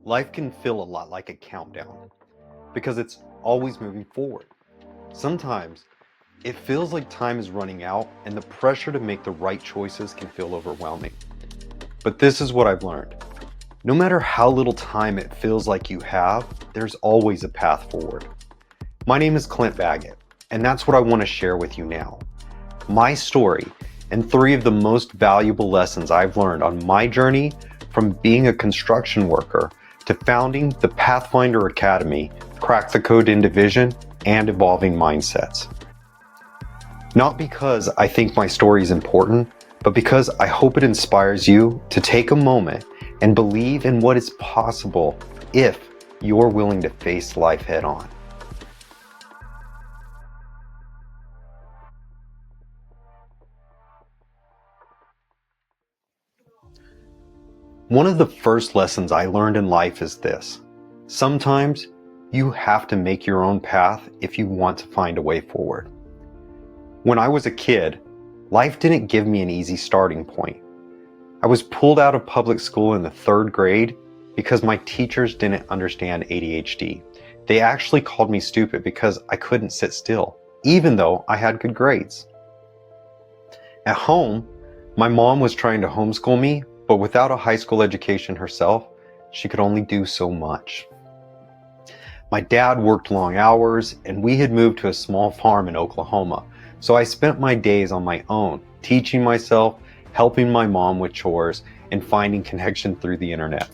Life can feel a lot like a countdown because it's always moving forward. Sometimes it feels like time is running out and the pressure to make the right choices can feel overwhelming. But this is what I've learned. No matter how little time it feels like you have, there's always a path forward. My name is Clint, and that's what I want to share with you now. My story and 3 of the most valuable lessons I've learned on my journey from being a construction worker to founding the Pathfinder Academy, Crack the Code INDIVISION, and Evolving Mindsets. Not because I think my story is important, but because I hope it inspires you to take a moment and believe in what is possible if you're willing to face life head on. One of the first lessons I learned in life is this. Sometimes you have to make your own path if you want to find a way forward. When I was a kid, life didn't give me an easy starting point. I was pulled out of public school in the 3rd grade because my teachers didn't understand ADHD. They actually called me stupid because I couldn't sit still, even though I had good grades. At home, my mom was trying to homeschool me, but without a high school education herself, she could only do so much. My dad worked long hours, and we had moved to a small farm in Oklahoma, so I spent my days on my own, teaching myself, helping my mom with chores, and finding connection through the internet.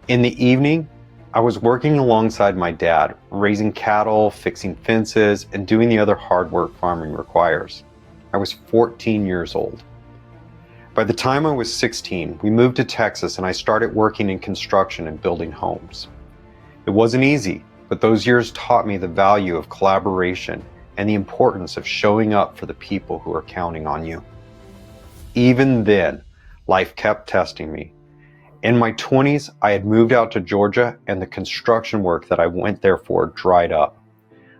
In the evening, I was working alongside my dad, raising cattle, fixing fences, and doing the other hard work farming requires. I was 14 years old. By the time I was 16, we moved to Texas and I started working in construction and building homes. It wasn't easy, but those years taught me the value of collaboration and the importance of showing up for the people who are counting on you. Even then, life kept testing me. In my 20s, I had moved out to Georgia and the construction work that I went there for dried up.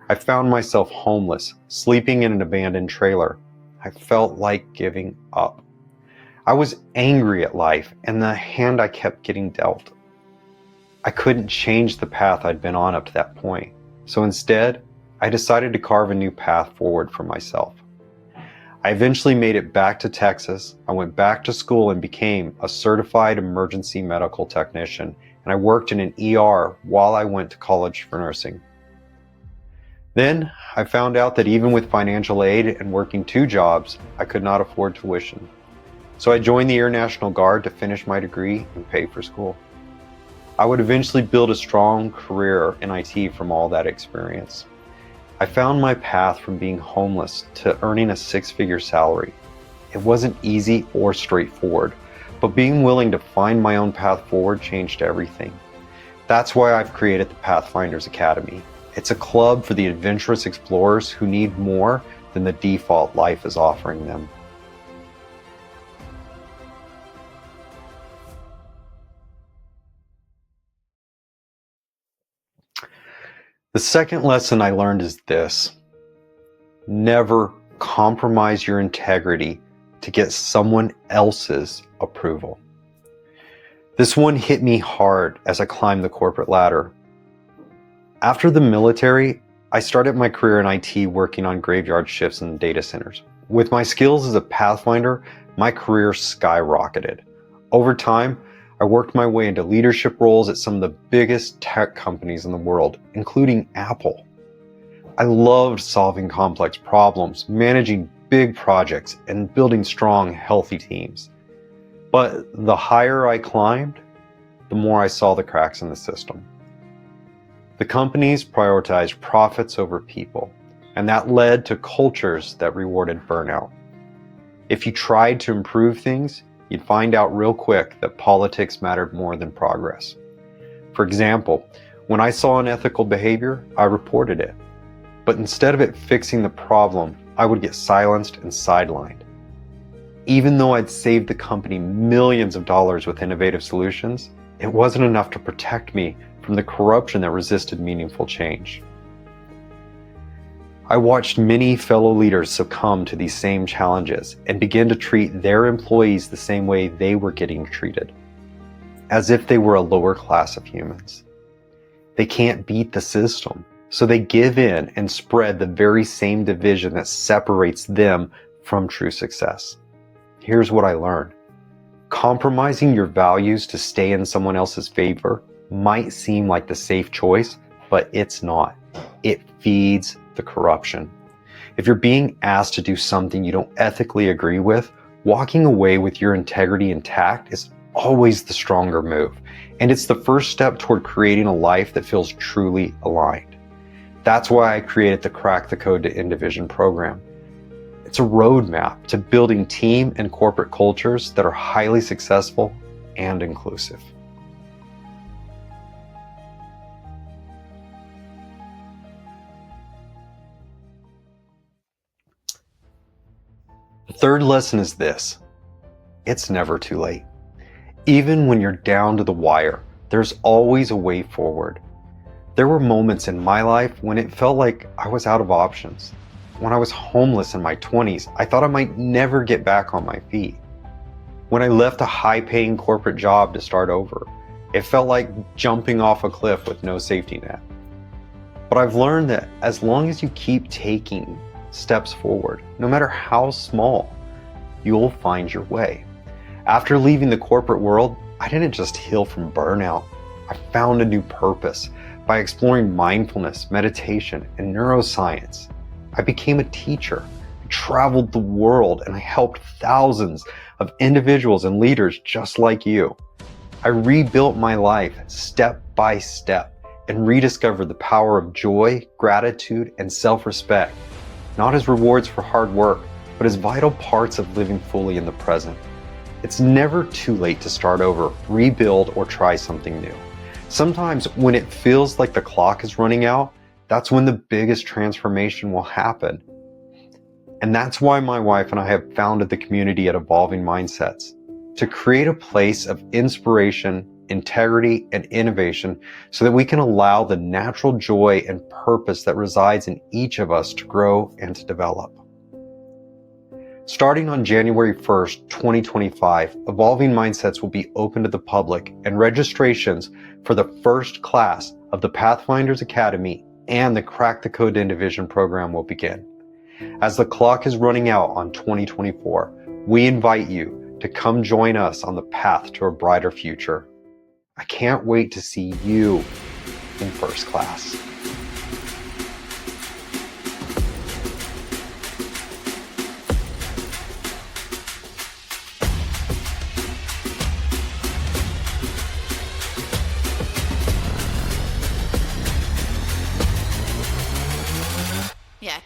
I found myself homeless, sleeping in an abandoned trailer. I felt like giving up. I was angry at life and the hand I kept getting dealt. I couldn't change the path I'd been on up to that point, so instead, I decided to carve a new path forward for myself. I eventually made it back to Texas. I went back to school and became a certified emergency medical technician, and I worked in an ER while I went to college for nursing. Then, I found out that even with financial aid and working 2 jobs, I could not afford tuition. So I joined the Air National Guard to finish my degree and pay for school. I would eventually build a strong career in IT from all that experience. I found my path from being homeless to earning a 6-figure salary. It wasn't easy or straightforward, but being willing to find my own path forward changed everything. That's why I've created the Pathfinders Academy. It's a club for the adventurous explorers who need more than the default life is offering them. The second lesson I learned is this: never compromise your integrity to get someone else's approval. This one hit me hard as I climbed the corporate ladder. After the military, I started my career in IT working on graveyard shifts in data centers. With my skills as a Pathfinder, my career skyrocketed. Over time, I worked my way into leadership roles at some of the biggest tech companies in the world, including Apple. I loved solving complex problems, managing big projects, and building strong, healthy teams. But the higher I climbed, the more I saw the cracks in the system. The companies prioritized profits over people, and that led to cultures that rewarded burnout. If you tried to improve things, you'd find out real quick that politics mattered more than progress. For example, when I saw unethical behavior, I reported it. But instead of it fixing the problem, I would get silenced and sidelined. Even though I'd saved the company millions of dollars with innovative solutions, it wasn't enough to protect me from the corruption that resisted meaningful change. I watched many fellow leaders succumb to these same challenges and begin to treat their employees the same way they were getting treated. as if they were a lower class of humans. They can't beat the system, so they give in and spread the very same division that separates them from true success. Here's what I learned. Compromising your values to stay in someone else's favor might seem like the safe choice, but it's not. It feeds the corruption. If you're being asked to do something you don't ethically agree with, walking away with your integrity intact is always the stronger move, and it's the first step toward creating a life that feels truly aligned. That's why I created the Crack the Code to INDIVISION program. It's a roadmap to building team and corporate cultures that are highly successful and inclusive. The third lesson is this: it's never too late. Even when you're down to the wire, there's always a way forward. There were moments in my life when it felt like I was out of options. When I was homeless in my 20s, I thought I might never get back on my feet. When I left a high-paying corporate job to start over, it felt like jumping off a cliff with no safety net. But I've learned that as long as you keep taking steps forward, no matter how small, you'll find your way. After leaving the corporate world, I didn't just heal from burnout. I found a new purpose by exploring mindfulness, meditation, and neuroscience. I became a teacher, I traveled the world, and I helped thousands of individuals and leaders just like you. I rebuilt my life step by step and rediscovered the power of joy, gratitude, and self-respect, not as rewards for hard work, but as vital parts of living fully in the present. It's never too late to start over, rebuild, or try something new. Sometimes when it feels like the clock is running out, that's when the biggest transformation will happen. And that's why my wife and I have founded the community at Evolving Mindsets, to create a place of inspiration, integrity, and innovation so that we can allow the natural joy and purpose that resides in each of us to grow and to develop. Starting on January 1st, 2025, Evolving Mindsets will be open to the public, and registrations for the first class of the Pathfinder Academy and the Crack the Code to INDIVISION program will begin. As the clock is running out on 2024, we invite you to come join us on the path to a brighter future. I can't wait to see you in first class. Yeah.